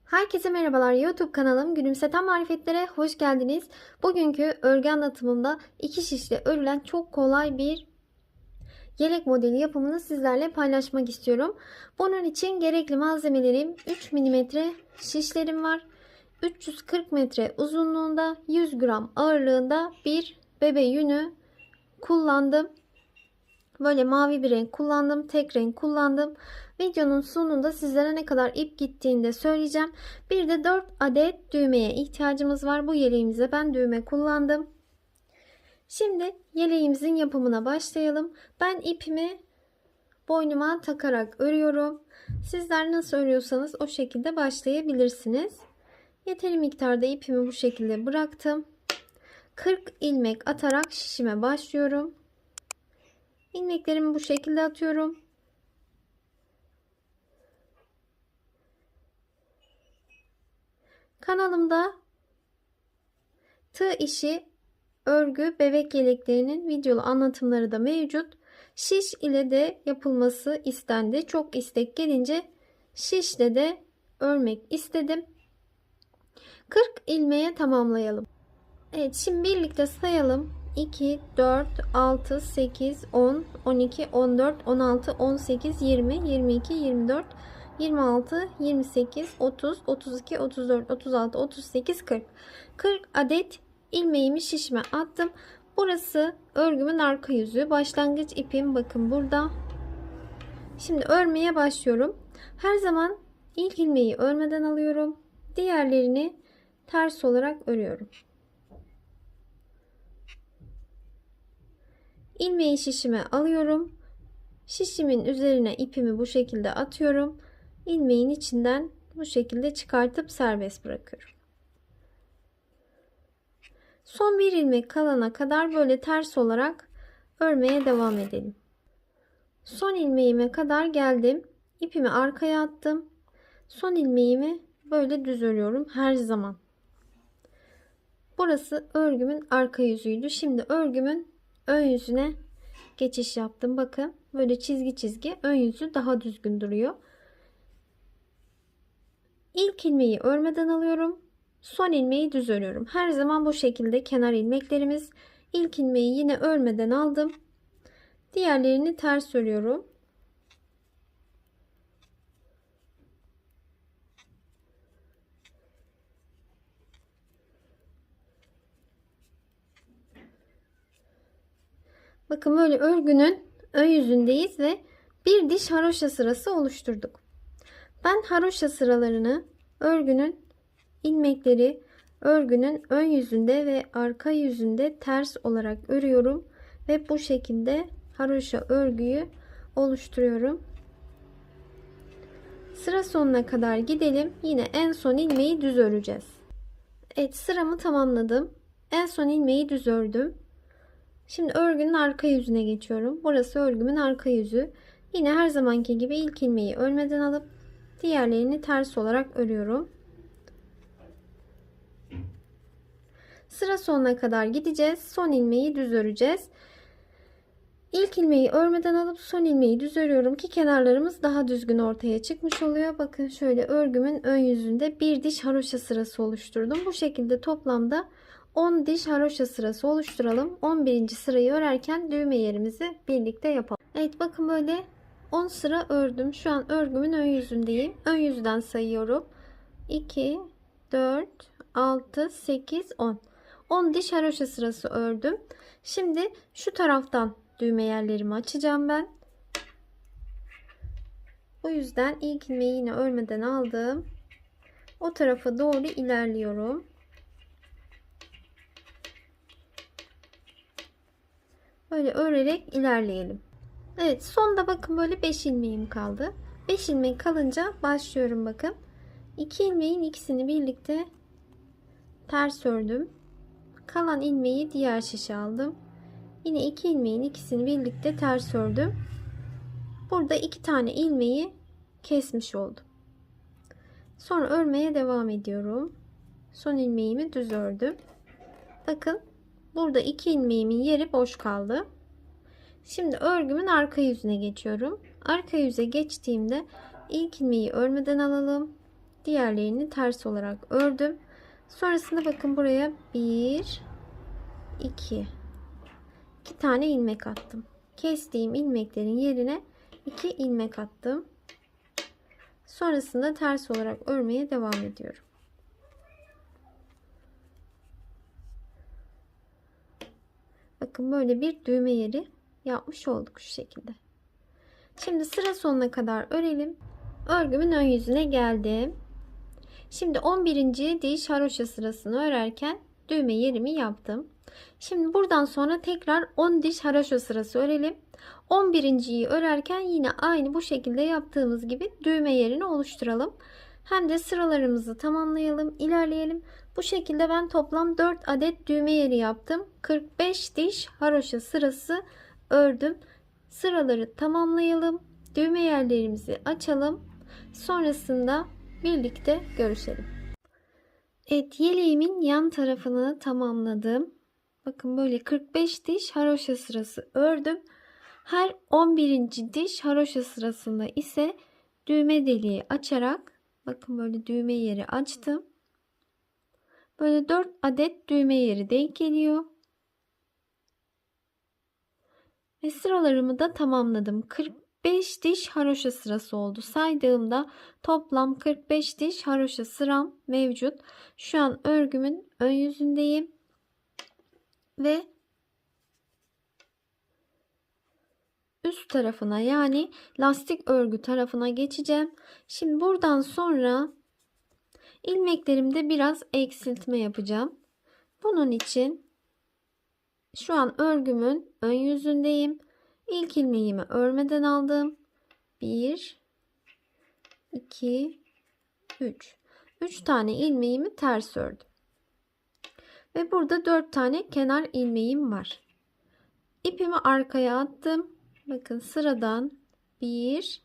Herkese merhabalar. YouTube kanalım Gülümseten Marifetlere hoş geldiniz. Bugünkü örgü anlatımımda iki şişle örülen çok kolay bir yelek modeli yapımını sizlerle paylaşmak istiyorum. Bunun için gerekli malzemelerim 3 milimetre şişlerim var. 340 metre uzunluğunda 100 gram ağırlığında bir bebe yünü kullandım. Böyle mavi bir renk kullandım. Tek renk kullandım. Videonun sonunda sizlere ne kadar ip gittiğini de söyleyeceğim. Bir de 4 adet düğmeye ihtiyacımız var. Bu yeleğimize ben düğme kullandım. Şimdi yeleğimizin yapımına başlayalım. Ben ipimi boynuma takarak örüyorum. Sizler nasıl örüyorsanız o şekilde başlayabilirsiniz. Yeteri miktarda ipimi bu şekilde bıraktım. 40 ilmek atarak şişime başlıyorum. İlmeklerimi bu şekilde atıyorum. Kanalımda tığ işi, örgü, bebek yeleklerinin videolu anlatımları da mevcut. Şiş ile de yapılması istendi. Çok istek gelince şişle de örmek istedim. 40 ilmeğe tamamlayalım. Evet, şimdi birlikte sayalım. 2, 4, 6, 8, 10, 12, 14, 16, 18, 20, 22, 24, 26, 28, 30, 32, 34, 36, 38, 40. 40 adet ilmeğimi şişime attım. Burası örgümün arka yüzü. Başlangıç ipim bakın burada. Şimdi örmeye başlıyorum. Her zaman ilk ilmeği örmeden alıyorum. Diğerlerini ters olarak örüyorum. İlmeği şişime alıyorum. Şişimin üzerine ipimi bu şekilde atıyorum. İlmeğin içinden bu şekilde çıkartıp serbest bırakıyorum. Son bir ilmek kalana kadar böyle ters olarak örmeye devam edelim. Son ilmeğime kadar geldim. İpimi arkaya attım. Son ilmeğimi böyle düz örüyorum her zaman. Burası örgümün arka yüzüydü. Şimdi örgümün ön yüzüne geçiş yaptım. Bakın böyle çizgi çizgi ön yüzü daha düzgün duruyor. İlk ilmeği örmeden alıyorum. Son ilmeği düz örüyorum. Her zaman bu şekilde kenar ilmeklerimiz. İlk ilmeği yine örmeden aldım. Diğerlerini ters örüyorum. Bakın böyle örgünün ön yüzündeyiz ve bir diş haroşa sırası oluşturduk. Ben haroşa sıralarını örgünün ilmekleri örgünün ön yüzünde ve arka yüzünde ters olarak örüyorum ve bu şekilde haroşa örgüyü oluşturuyorum. Sıra sonuna kadar gidelim. Yine en son ilmeği düz öreceğiz. Evet, sıramı tamamladım. En son ilmeği düz ördüm. Şimdi örgünün arka yüzüne geçiyorum. Burası örgümün arka yüzü. Yine her zamanki gibi ilk ilmeği örmeden alıp diğerlerini ters olarak örüyorum. Sıra sonuna kadar gideceğiz. Son ilmeği düz öreceğiz. İlk ilmeği örmeden alıp son ilmeği düz örüyorum ki kenarlarımız daha düzgün ortaya çıkmış oluyor. Bakın şöyle örgümün ön yüzünde bir diş haroşa sırası oluşturdum. Bu şekilde toplamda 10 diş haroşa sırası oluşturalım. 11. sırayı örerken düğme yerimizi birlikte yapalım. Evet, bakın böyle 10 sıra ördüm. Şu an örgümün ön yüzündeyim. Ön yüzden sayıyorum. 2, 4, 6, 8, 10. 10 diş haroşa sırası ördüm. Şimdi şu taraftan düğme yerlerimi açacağım ben. O yüzden ilk ilmeği yine örmeden aldım. O tarafa doğru ilerliyorum. Böyle örerek ilerleyelim. Evet, sonda bakın böyle 5 ilmeğim kaldı. 5 ilmek kalınca başlıyorum bakın. 2 ilmeğin ikisini birlikte ters ördüm. Kalan ilmeği diğer şişe aldım. Yine 2 ilmeğin ikisini birlikte ters ördüm. Burada 2 tane ilmeği kesmiş oldum. Sonra örmeye devam ediyorum. Son ilmeğimi düz ördüm. Bakın burada 2 ilmeğimin yeri boş kaldı. Şimdi örgümün arka yüzüne geçiyorum. Arka yüze geçtiğimde ilk ilmeği örmeden alalım. Diğerlerini ters olarak ördüm. Sonrasında bakın buraya 1 2 tane ilmek attım. Kestiğim ilmeklerin yerine 2 ilmek attım. Sonrasında ters olarak örmeye devam ediyorum. Bakın böyle bir düğme yeri yapmış olduk şu şekilde. Şimdi sıra sonuna kadar örelim. Örgümün ön yüzüne geldim. Şimdi 11. diş haroşa sırasını örerken düğme yerimi yaptım. Şimdi buradan sonra tekrar 10 diş haroşa sırası örelim. 11.yi örerken yine aynı bu şekilde yaptığımız gibi düğme yerini oluşturalım. Hem de sıralarımızı tamamlayalım, ilerleyelim. Bu şekilde ben toplam 4 adet düğme yeri yaptım. 45 diş haroşa sırası ördüm. Sıraları tamamlayalım. Düğme yerlerimizi açalım. Sonrasında birlikte görüşelim. Evet, yeleğimin yan tarafını tamamladım. Bakın böyle 45 diş haroşa sırası ördüm. Her 11. diş haroşa sırasında ise düğme deliği açarak bakın böyle düğme yeri açtım. Böyle 4 adet düğme yeri denk geliyor. Ve sıralarımı da tamamladım. 45 diş haroşa sırası oldu. Saydığımda toplam 45 diş haroşa sıram mevcut. Şu an örgümün ön yüzündeyim. Ve üst tarafına, yani lastik örgü tarafına geçeceğim. Şimdi buradan sonra ilmeklerimde biraz eksiltme yapacağım. Bunun için şu an örgümün ön yüzündeyim. İlk ilmeğimi örmeden aldım. 1 2 3 3 tane ilmeğimi ters ördüm. Ve burada 4 tane kenar ilmeğim var. İpimi arkaya attım. Bakın sıradan 1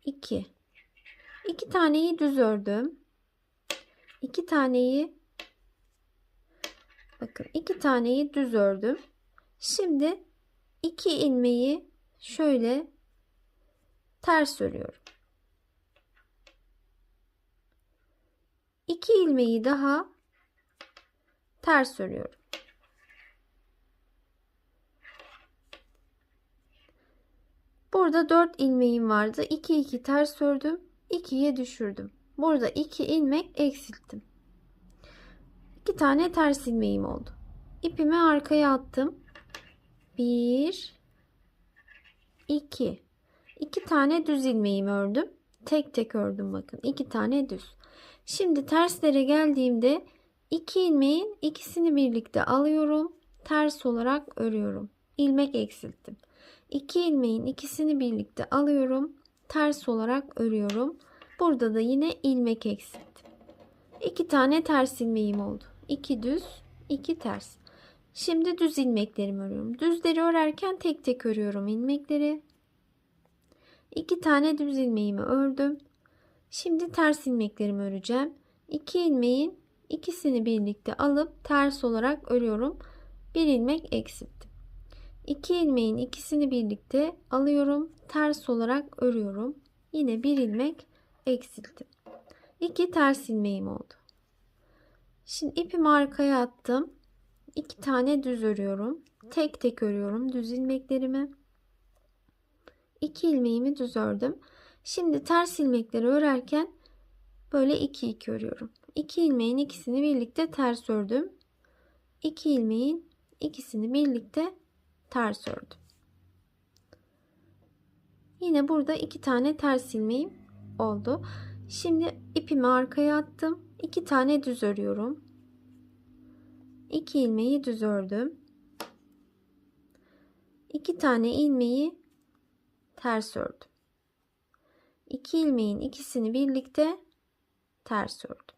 2 2 taneyi düz ördüm. 2 taneyi bakın 2 taneyi düz ördüm. Şimdi 2 ilmeği şöyle ters örüyorum. 2 ilmeği daha ters örüyorum. Burada 4 ilmeğim vardı. 2 2 ters ördüm. 2'ye düşürdüm. Burada 2 ilmek eksilttim. 2 tane ters ilmeğim oldu. İpimi arkaya attım. 1 2 2 tane düz ilmeğimi ördüm. Tek tek ördüm bakın. 2 tane düz. Şimdi terslere geldiğimde 2 ilmeğin ikisini birlikte alıyorum. Ters olarak örüyorum. İlmek eksilttim. 2 ilmeğin ikisini birlikte alıyorum. Ters olarak örüyorum. Burada da yine ilmek eksilttim. 2 tane ters ilmeğim oldu. 2 düz, 2 ters. Şimdi düz ilmeklerimi örüyorum. Düzleri örerken tek tek örüyorum ilmekleri. 2 tane düz ilmeğimi ördüm. Şimdi ters ilmeklerimi öreceğim. 2 ilmeğin ikisini birlikte alıp ters olarak örüyorum. 1 ilmek eksilttim. 2 ilmeğin ikisini birlikte alıyorum. Ters olarak örüyorum. Yine 1 ilmek eksilttim. 2 ters ilmeğim oldu. Şimdi ipimi arkaya attım. 2 tane düz örüyorum. Tek tek örüyorum düz ilmeklerimi. 2 ilmeğimi düz ördüm. Şimdi ters ilmekleri örerken böyle 2 2 örüyorum. 2 ilmeğin ikisini birlikte ters ördüm. 2 ilmeğin ikisini birlikte ters ördüm. Yine burada 2 tane ters ilmeğim oldu. Şimdi ipimi arkaya attım. 2 tane düz örüyorum. 2 ilmeği düz ördüm. 2 tane ilmeği ters ördüm. 2 ilmeğin ikisini birlikte ters ördüm.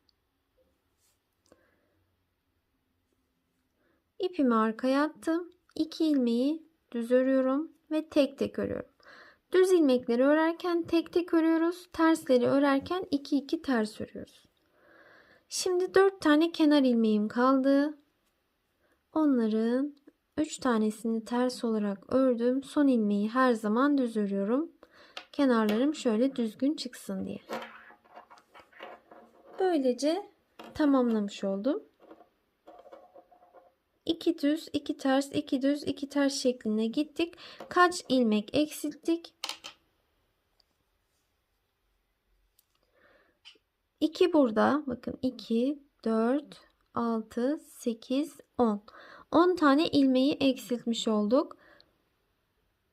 İpimi arkaya attım. 2 ilmeği düz örüyorum ve tek tek örüyorum. Düz ilmekleri örerken tek tek örüyoruz. Tersleri örerken 2 2 ters örüyoruz. Şimdi 4 tane kenar ilmeğim kaldı. Onların 3 tanesini ters olarak ördüm. Son ilmeği her zaman düz örüyorum. Kenarlarım şöyle düzgün çıksın diye. Böylece tamamlamış oldum. 2 düz, 2 ters, 2 düz, 2 ters şeklinde gittik. Kaç ilmek eksilttik? 2 burada. Bakın 2, 4, 6, 8, 10. 10 tane ilmeği eksiltmiş olduk.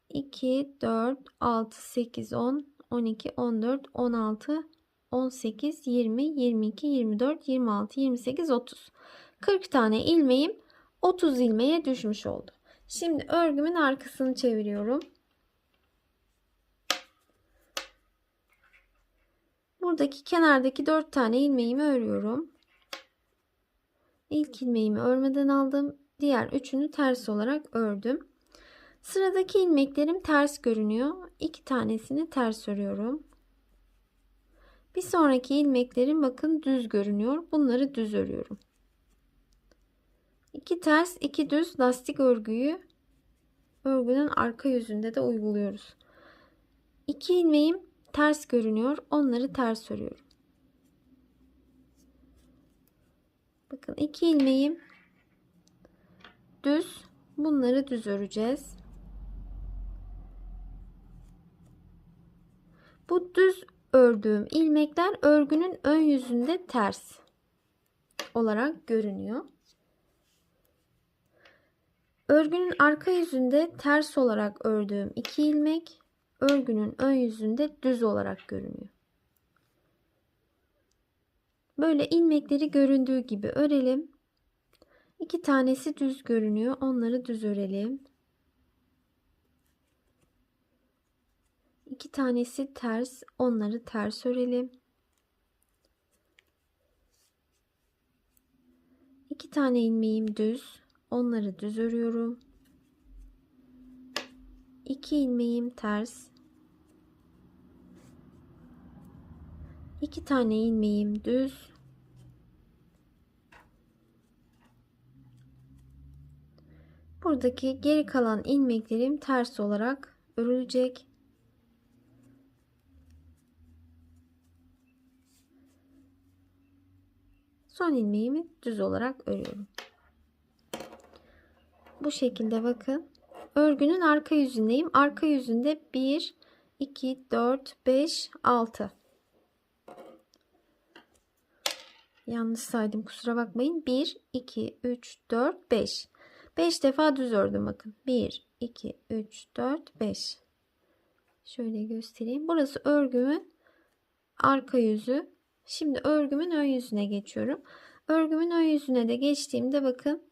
2, 4, 6, 8, 10, 12, 14, 16, 18, 20, 22, 24, 26, 28, 30. 40 tane ilmeğim 30 ilmeğe düşmüş oldu. Şimdi örgümün arkasını çeviriyorum. Buradaki kenardaki 4 tane ilmeğimi örüyorum. İlk ilmeğimi örmeden aldım. Diğer üçünü ters olarak ördüm. Sıradaki ilmeklerim ters görünüyor. 2 tanesini ters örüyorum. Bir sonraki ilmeklerim bakın düz görünüyor. Bunları düz örüyorum. 2 ters, 2 düz lastik örgüyü örgünün arka yüzünde de uyguluyoruz. 2 ilmeğim ters görünüyor. Onları ters örüyorum. Bakın 2 ilmeğim düz. Bunları düz öreceğiz. Bu düz ördüğüm ilmekler örgünün ön yüzünde ters olarak görünüyor. Örgünün arka yüzünde ters olarak ördüğüm 2 ilmek örgünün ön yüzünde düz olarak görünüyor. Böyle ilmekleri göründüğü gibi örelim. 2 tanesi düz görünüyor. Onları düz örelim. 2 tanesi ters. Onları ters örelim. 2 tane ilmeğim düz. Onları düz örüyorum. 2 ilmeğim ters. 2 tane ilmeğim düz. Buradaki geri kalan ilmeklerim ters olarak örülecek. Son ilmeğimi düz olarak örüyorum. Bu şekilde bakın. Örgünün arka yüzündeyim. Arka yüzünde 1, 2, 4, 5, 6. Yanlış saydım, kusura bakmayın. 1, 2, 3, 4, 5. 5 defa düz ördüm bakın. 1, 2, 3, 4, 5. Şöyle göstereyim. Burası örgümün arka yüzü. Şimdi örgümün ön yüzüne geçiyorum. Örgümün ön yüzüne de geçtiğimde bakın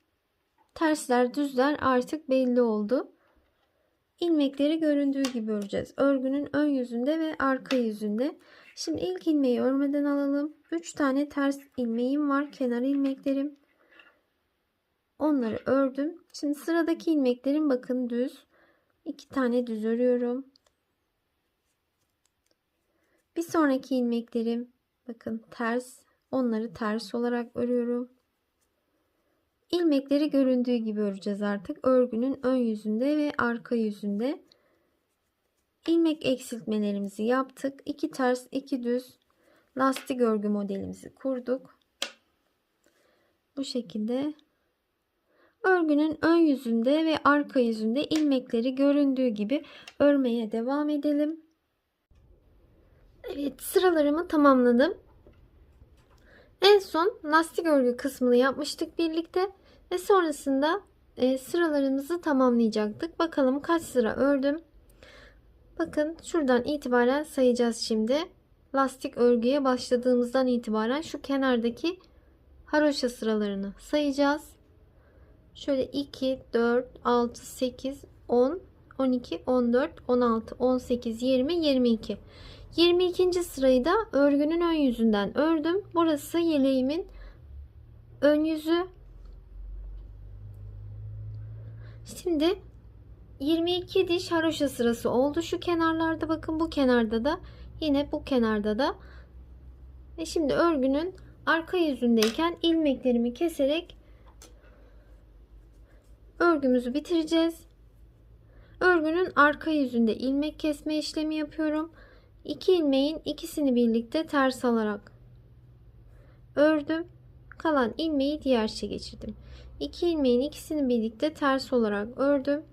tersler düzler artık belli oldu. İlmekleri göründüğü gibi öreceğiz. Örgünün ön yüzünde ve arka yüzünde. Şimdi ilk ilmeği örmeden alalım. 3 tane ters ilmeğim var. Kenar ilmeklerim. Onları ördüm. Şimdi sıradaki ilmeklerim bakın düz. 2 tane düz örüyorum. Bir sonraki ilmeklerim bakın ters. Onları ters olarak örüyorum. İlmekleri göründüğü gibi öreceğiz artık. Örgünün ön yüzünde ve arka yüzünde. İlmek eksiltmelerimizi yaptık. 2 ters, 2 düz lastik örgü modelimizi kurduk. Bu şekilde örgünün ön yüzünde ve arka yüzünde ilmekleri göründüğü gibi örmeye devam edelim. Evet, sıralarımı tamamladım. En son lastik örgü kısmını yapmıştık birlikte ve sonrasında sıralarımızı tamamlayacaktık. Bakalım kaç sıra ördüm. Bakın şuradan itibaren sayacağız şimdi. Lastik örgüye başladığımızdan itibaren şu kenardaki haroşa sıralarını sayacağız. Şöyle 2, 4, 6, 8, 10, 12, 14, 16, 18, 20, 22. 22. sırayı da örgünün ön yüzünden ördüm. Burası yeleğimin ön yüzü. Şimdi 22 diş haroşa sırası oldu. Şu kenarlarda bakın, bu kenarda da yine bu kenarda da. Ve şimdi örgünün arka yüzündeyken ilmeklerimi keserek örgümüzü bitireceğiz. Örgünün arka yüzünde ilmek kesme işlemi yapıyorum. 2 ilmeğin ikisini birlikte ters alarak ördüm. Kalan ilmeği diğer şişe geçirdim. 2 ilmeğin ikisini birlikte ters olarak ördüm.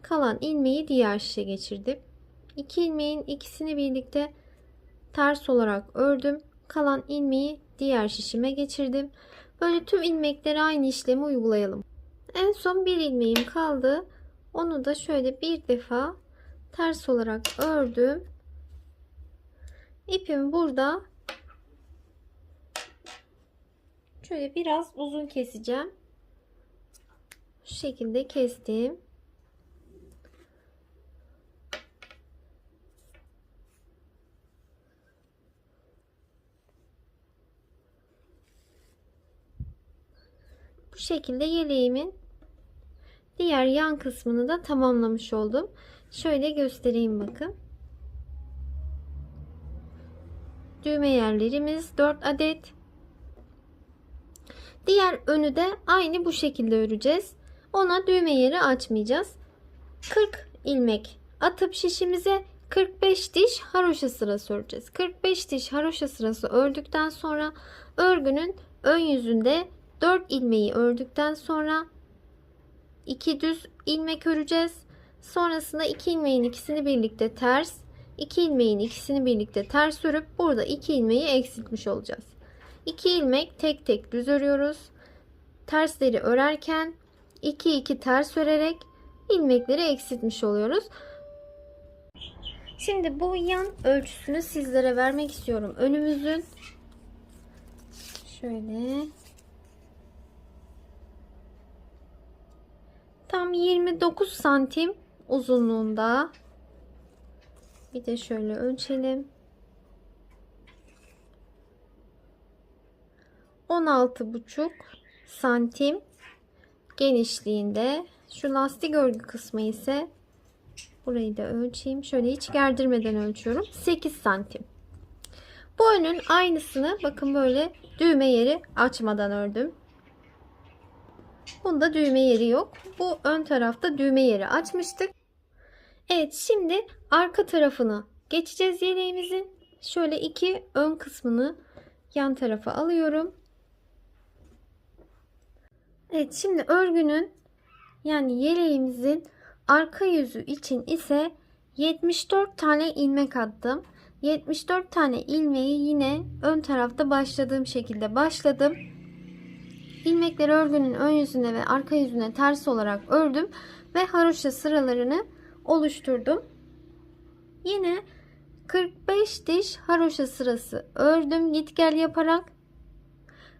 Kalan ilmeği diğer şişe geçirdim. 2 ilmeğin ikisini birlikte ters olarak ördüm. Kalan ilmeği diğer şişime geçirdim. Böyle tüm ilmeklere aynı işlemi uygulayalım. En son bir ilmeğim kaldı. Onu da şöyle bir defa ters olarak ördüm. İpimi burada şöyle biraz uzun keseceğim. Şu şekilde kestim. Bu şekilde yeleğimin diğer yan kısmını da tamamlamış oldum. Şöyle göstereyim bakın. Düğme yerlerimiz 4 adet. Diğer önü de aynı bu şekilde öreceğiz. Ona düğme yeri açmayacağız. 40 ilmek atıp şişimize 45 diş haroşa sırası öreceğiz. 45 diş haroşa sırası ördükten sonra örgünün ön yüzünde 4 ilmeği ördükten sonra 2 düz ilmek öreceğiz. Sonrasında 2 ilmeğin ikisini birlikte ters, 2 ilmeğin ikisini birlikte ters örüp burada 2 ilmeği eksiltmiş olacağız. 2 ilmek tek tek düz örüyoruz. Tersleri örerken 2 ters örerek ilmekleri eksiltmiş oluyoruz. Şimdi bu yan ölçüsünü sizlere vermek istiyorum. Önümüzün şöyle tam 29 santim uzunluğunda. Bir de şöyle ölçelim. 16,5 santim genişliğinde. Şu lastik örgü kısmı ise burayı da ölçeyim. Şöyle hiç gerdirmeden ölçüyorum. 8 santim. Bu önün aynısını bakın böyle düğme yeri açmadan ördüm. Bunda düğme yeri yok. Bu ön tarafta düğme yeri açmıştık. Evet, şimdi arka tarafını geçeceğiz yeleğimizin. Şöyle iki ön kısmını yan tarafa alıyorum. Evet, şimdi örgünün yani yeleğimizin arka yüzü için ise 74 tane ilmek attım. 74 tane ilmeği yine ön tarafta başladığım şekilde başladım. İlmekleri örgünün ön yüzüne ve arka yüzüne ters olarak ördüm ve haroşa sıralarını oluşturdum. Yine 45 diş haroşa sırası ördüm git gel yaparak.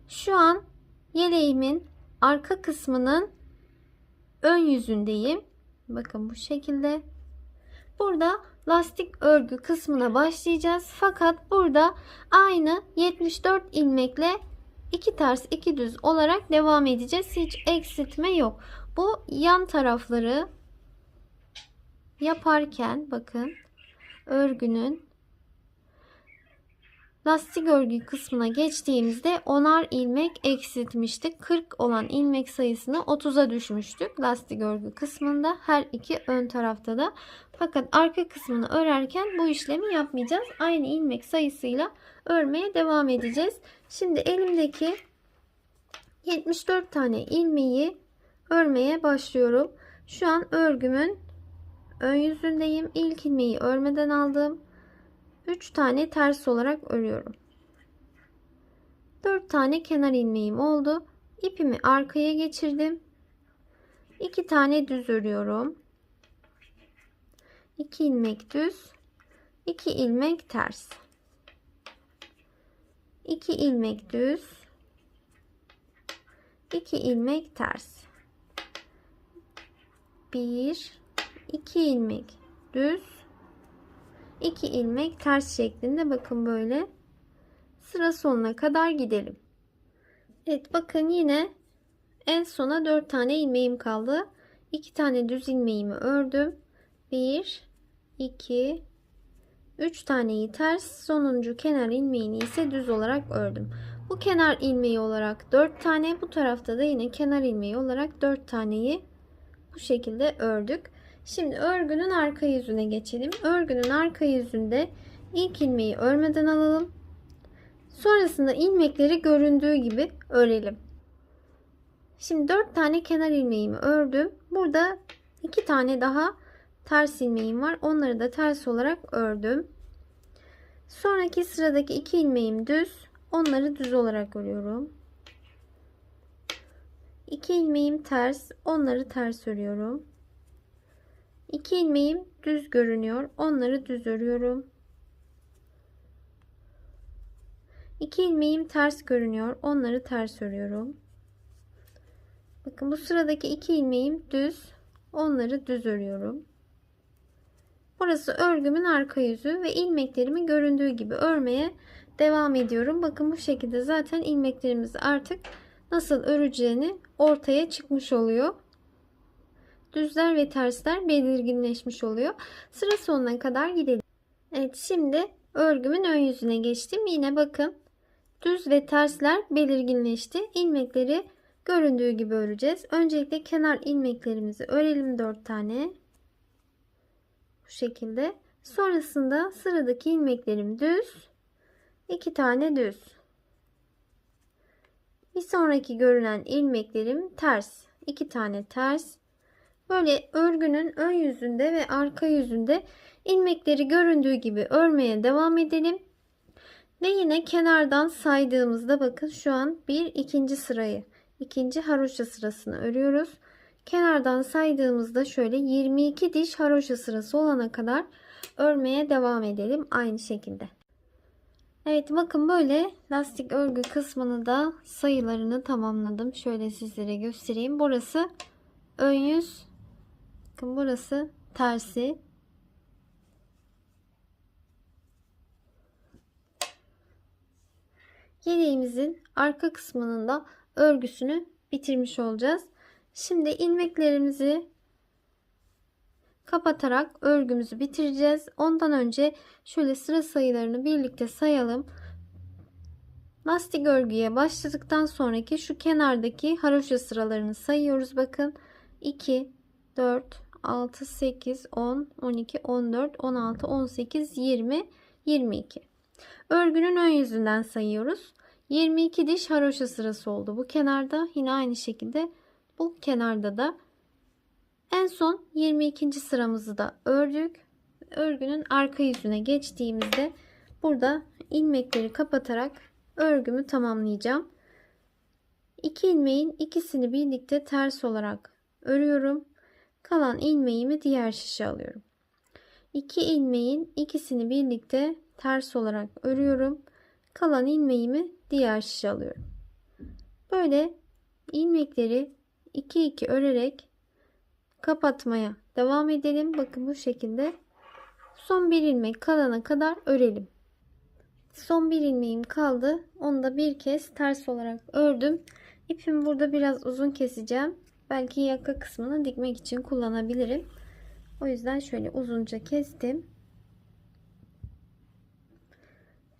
Şu an yeleğimin arka kısmının ön yüzündeyim. Bakın bu şekilde. Burada lastik örgü kısmına başlayacağız. Fakat burada aynı 74 ilmekle 2 ters 2 düz olarak devam edeceğiz. Hiç eksiltme yok. Bu yan tarafları yaparken bakın örgünün lastik örgü kısmına geçtiğimizde 10'ar ilmek eksiltmiştik. 40 olan ilmek sayısını 30'a düşmüştük lastik örgü kısmında, her iki ön tarafta da. Fakat arka kısmını örerken bu işlemi yapmayacağız. Aynı ilmek sayısıyla örmeye devam edeceğiz. Şimdi elimdeki 74 tane ilmeği örmeye başlıyorum. Şu an örgümün ön yüzündeyim. İlk ilmeği örmeden aldım. 3 tane ters olarak örüyorum. 4 tane kenar ilmeğim oldu. İpimi arkaya geçirdim. 2 tane düz örüyorum. 2 ilmek düz, 2 ilmek ters. 2 ilmek düz, 2 ilmek ters. 1 2 ilmek düz, 2 ilmek ters şeklinde bakın böyle sıra sonuna kadar gidelim. Evet, bakın yine en sona 4 tane ilmeğim kaldı. 2 tane düz ilmeğimi ördüm. 1 2 3 taneyi ters, sonuncu kenar ilmeğini ise düz olarak ördüm. Bu kenar ilmeği olarak 4 tane, bu tarafta da yine kenar ilmeği olarak 4 taneyi bu şekilde ördük. Şimdi örgünün arka yüzüne geçelim. Örgünün arka yüzünde ilk ilmeği örmeden alalım. Sonrasında ilmekleri göründüğü gibi örelim. Şimdi 4 tane kenar ilmeğimi ördüm. Burada 2 tane daha ters ilmeğim var. Onları da ters olarak ördüm. Sonraki sıradaki 2 ilmeğim düz. Onları düz olarak örüyorum. 2 ilmeğim ters. Onları ters örüyorum. 2 ilmeğim düz görünüyor. Onları düz örüyorum. 2 ilmeğim ters görünüyor. Onları ters örüyorum. Bakın bu sıradaki 2 ilmeğim düz. Onları düz örüyorum. Burası örgümün arka yüzü ve ilmeklerimi göründüğü gibi örmeye devam ediyorum. Bakın bu şekilde zaten ilmeklerimiz artık nasıl öreceğini ortaya çıkmış oluyor. Düzler ve tersler belirginleşmiş oluyor. Sıra sonuna kadar gidelim. Evet, şimdi örgümün ön yüzüne geçtim. Yine bakın düz ve tersler belirginleşti. İlmekleri göründüğü gibi öreceğiz. Öncelikle kenar ilmeklerimizi örelim 4 tane. Bu şekilde. Sonrasında sıradaki ilmeklerim düz. 2 tane düz. Bir sonraki görünen ilmeklerim ters. 2 tane ters. Böyle örgünün ön yüzünde ve arka yüzünde ilmekleri göründüğü gibi örmeye devam edelim. Ve yine kenardan saydığımızda bakın şu an ikinci sırayı, ikinci haroşa sırasını örüyoruz. Kenardan saydığımızda şöyle 22 diş haroşa sırası olana kadar örmeye devam edelim aynı şekilde. Evet, bakın böyle lastik örgü kısmını da sayılarını tamamladım. Şöyle sizlere göstereyim. Burası ön yüz. Bakın burası tersi. Yeleğimizin arka kısmının da örgüsünü bitirmiş olacağız. Şimdi ilmeklerimizi kapatarak örgümüzü bitireceğiz. Ondan önce şöyle sıra sayılarını birlikte sayalım. Lastik örgüye başladıktan sonraki şu kenardaki haroşa sıralarını sayıyoruz. Bakın 2, 4, 6, 8, 10, 12, 14, 16, 18, 20, 22. Örgünün ön yüzünden sayıyoruz. 22 diş haroşa sırası oldu bu kenarda. Yine aynı şekilde bu kenarda da. En son 22. sıramızı da ördük. Örgünün arka yüzüne geçtiğimizde burada ilmekleri kapatarak örgümü tamamlayacağım. 2 ilmeğin ikisini birlikte ters olarak örüyorum. Kalan ilmeğimi diğer şişe alıyorum. 2 ilmeğin ikisini birlikte ters olarak örüyorum. Kalan ilmeğimi diğer şişe alıyorum. Böyle ilmekleri 2 örerek kapatmaya devam edelim. Bakın bu şekilde son bir ilmek kalana kadar örelim. Son bir ilmeğim kaldı. Onu da bir kez ters olarak ördüm. İpimi burada biraz uzun keseceğim. Belki yaka kısmını dikmek için kullanabilirim. O yüzden şöyle uzunca kestim.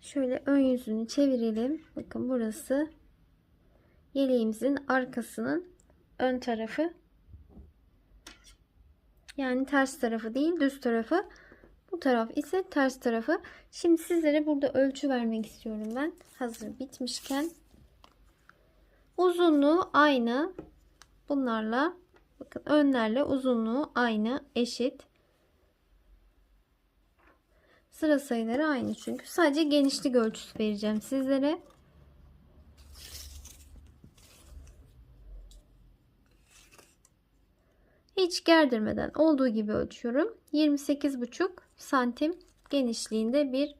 Şöyle ön yüzünü çevirelim. Bakın burası yeleğimizin arkasının ön tarafı. Yani ters tarafı değil, düz tarafı. Bu taraf ise ters tarafı. Şimdi sizlere burada ölçü vermek istiyorum ben. Hazır bitmişken. Uzunluğu aynı. Bunlarla bakın önlerle uzunluğu aynı, eşit. Sıra sayıları aynı çünkü. Sadece genişlik ölçüsü vereceğim sizlere. Hiç gerdirmeden olduğu gibi ölçüyorum. 28,5 santim genişliğinde bir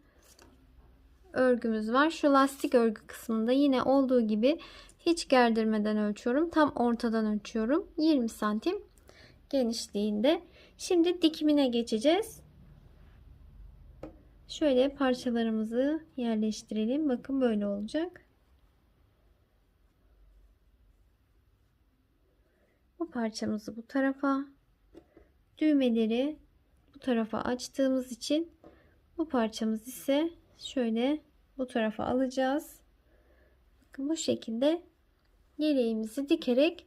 örgümüz var. Şu lastik örgü kısmında yine olduğu gibi hiç gerdirmeden ölçüyorum. Tam ortadan ölçüyorum. 20 santim genişliğinde. Şimdi dikimine geçeceğiz. Şöyle parçalarımızı yerleştirelim. Bakın böyle olacak. Bu parçamızı bu tarafa, düğmeleri bu tarafa açtığımız için bu parçamız ise şöyle bu tarafa alacağız. Bakın bu şekilde yeleğimizi dikerek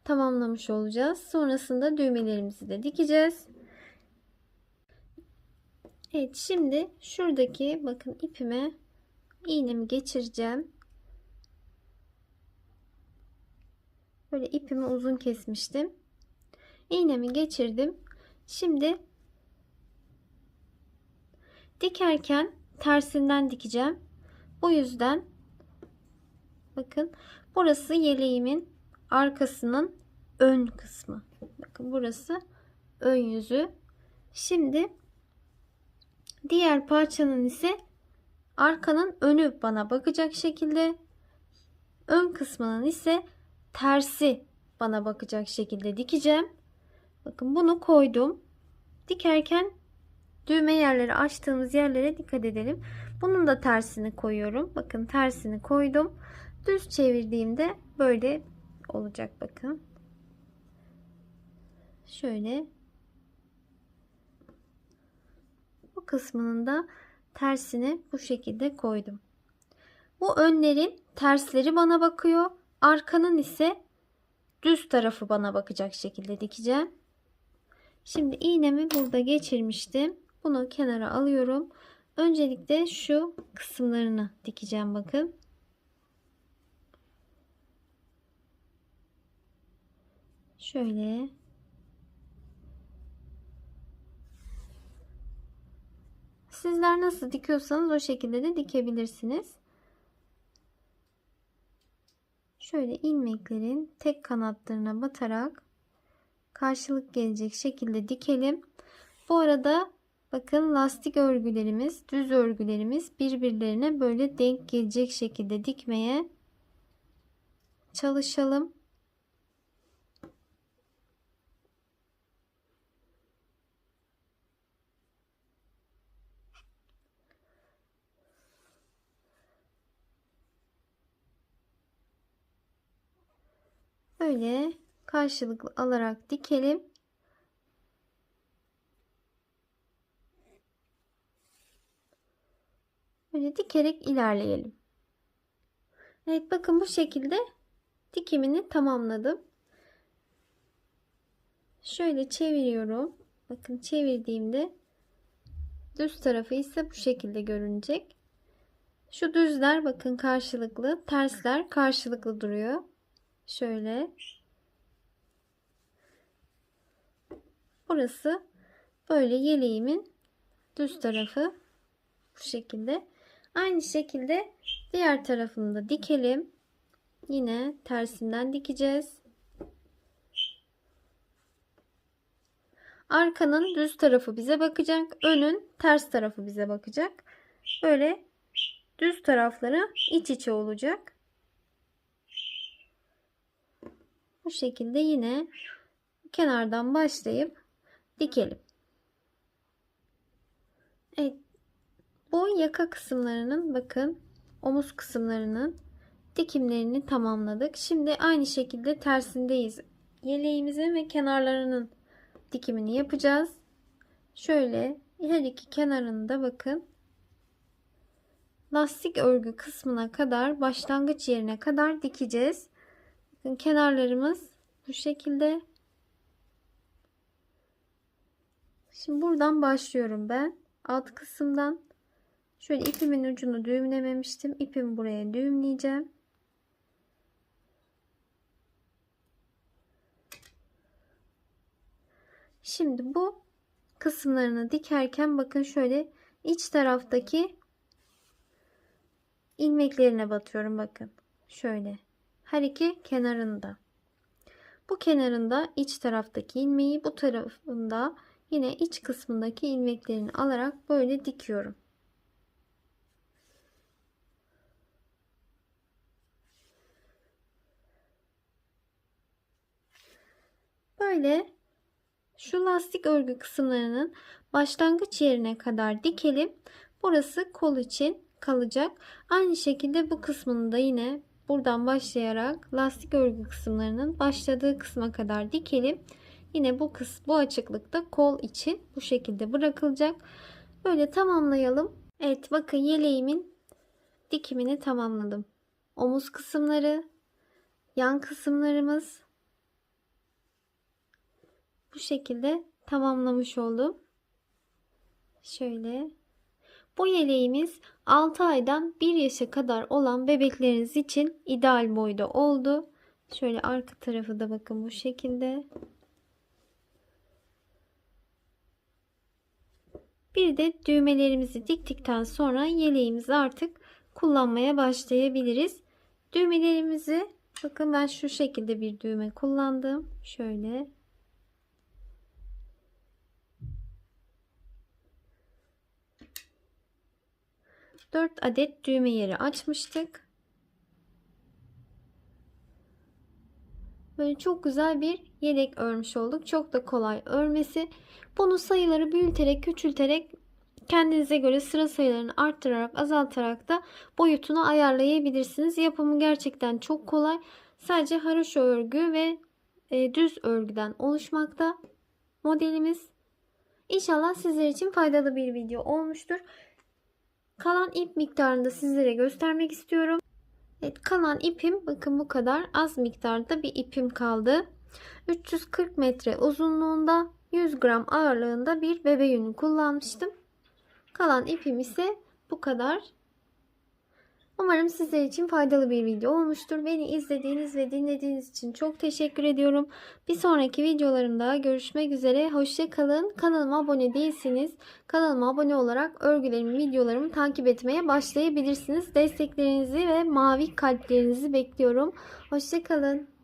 tamamlamış olacağız. Sonrasında düğmelerimizi de dikeceğiz. Evet, şimdi şuradaki bakın ipime iğnemi geçireceğim. Böyle ipimi uzun kesmiştim. İğnemi geçirdim. Şimdi dikerken tersinden dikeceğim. Bu yüzden bakın burası yeleğimin arkasının ön kısmı. Bakın burası ön yüzü. Şimdi diğer parçanın ise arkanın önü bana bakacak şekilde, ön kısmının ise tersi bana bakacak şekilde dikeceğim. Bakın bunu koydum. Dikerken düğme yerleri, açtığımız yerlere dikkat edelim. Bunun da tersini koyuyorum. Bakın tersini koydum. Düz çevirdiğimde böyle olacak bakın. Şöyle. Bu kısmının da tersini bu şekilde koydum. Bu önlerin tersleri bana bakıyor. Arkanın ise düz tarafı bana bakacak şekilde dikeceğim. Şimdi iğnemi burada geçirmiştim. Bunu kenara alıyorum. Öncelikle şu kısımlarını dikeceğim bakın. Şöyle. Sizler nasıl dikiyorsanız o şekilde de dikebilirsiniz. Şöyle ilmeklerin tek kanatlarına batarak karşılık gelecek şekilde dikelim. Bu arada bakın lastik örgülerimiz, düz örgülerimiz birbirlerine böyle denk gelecek şekilde dikmeye çalışalım. Böyle karşılıklı alarak dikelim. Böyle dikerek ilerleyelim. Evet bakın bu şekilde dikimini tamamladım. Şöyle çeviriyorum. Bakın çevirdiğimde düz tarafı ise bu şekilde görünecek. Şu düzler bakın karşılıklı, tersler karşılıklı duruyor. Şöyle. Burası böyle yeleğimin düz tarafı bu şekilde. Aynı şekilde diğer tarafını da dikelim. Yine tersinden dikeceğiz. Arkanın düz tarafı bize bakacak. Önün ters tarafı bize bakacak. Böyle düz tarafları iç içe olacak. Bu şekilde yine kenardan başlayıp dikelim. Evet. Bu yaka kısımlarının bakın omuz kısımlarının dikimlerini tamamladık. Şimdi aynı şekilde tersindeyiz. Yeleğimizin ve kenarlarının dikimini yapacağız. Şöyle her iki kenarını da bakın lastik örgü kısmına kadar, başlangıç yerine kadar dikeceğiz. Bakın kenarlarımız bu şekilde. Şimdi buradan başlıyorum ben. Alt kısımdan şöyle ipimin ucunu düğümlememiştim. İpimi buraya düğümleyeceğim. Şimdi bu kısımlarını dikerken bakın şöyle iç taraftaki ilmeklerine batıyorum bakın. Şöyle her iki kenarında. Bu kenarında iç taraftaki ilmeği, bu tarafında yine iç kısmındaki ilmeklerini alarak böyle dikiyorum. Böyle şu lastik örgü kısımlarının başlangıç yerine kadar dikelim. Burası kol için kalacak. Aynı şekilde bu kısmını da yine buradan başlayarak lastik örgü kısımlarının başladığı kısma kadar dikelim. Yine bu açıklıkta kol için bu şekilde bırakılacak. Böyle tamamlayalım. Evet bakın yeleğimin dikimini tamamladım. Omuz kısımları, yan kısımlarımız bu şekilde tamamlamış oldum. Şöyle. Bu yeleğimiz 6 aydan 1 yaşa kadar olan bebekleriniz için ideal boyda oldu. Şöyle arka tarafı da bakın bu şekilde. Bir de düğmelerimizi diktikten sonra yeleğimizi artık kullanmaya başlayabiliriz. Düğmelerimizi bakın, ben şu şekilde bir düğme kullandım. Şöyle. Dört adet düğme yeri açmıştık. Böyle çok güzel bir yelek örmüş olduk. Çok da kolay örmesi. Bunu sayıları büyüterek, küçülterek, kendinize göre sıra sayılarını arttırarak, azaltarak da boyutunu ayarlayabilirsiniz. Yapımı gerçekten çok kolay. Sadece haroşa örgü ve düz örgüden oluşmakta modelimiz. İnşallah sizler için faydalı bir video olmuştur. Kalan ip miktarını da sizlere göstermek istiyorum. Evet, kalan ipim bakın bu kadar az miktarda bir ipim kaldı. 340 metre uzunluğunda, 100 gram ağırlığında bir bebe yünü kullanmıştım. Kalan ipim ise bu kadar. Umarım sizler için faydalı bir video olmuştur. Beni izlediğiniz ve dinlediğiniz için çok teşekkür ediyorum. Bir sonraki videolarımda görüşmek üzere. Hoşça kalın. Kanalıma abone değilseniz kanalıma abone olarak örgülerimi, videolarımı takip etmeye başlayabilirsiniz. Desteklerinizi ve mavi kalplerinizi bekliyorum. Hoşça kalın.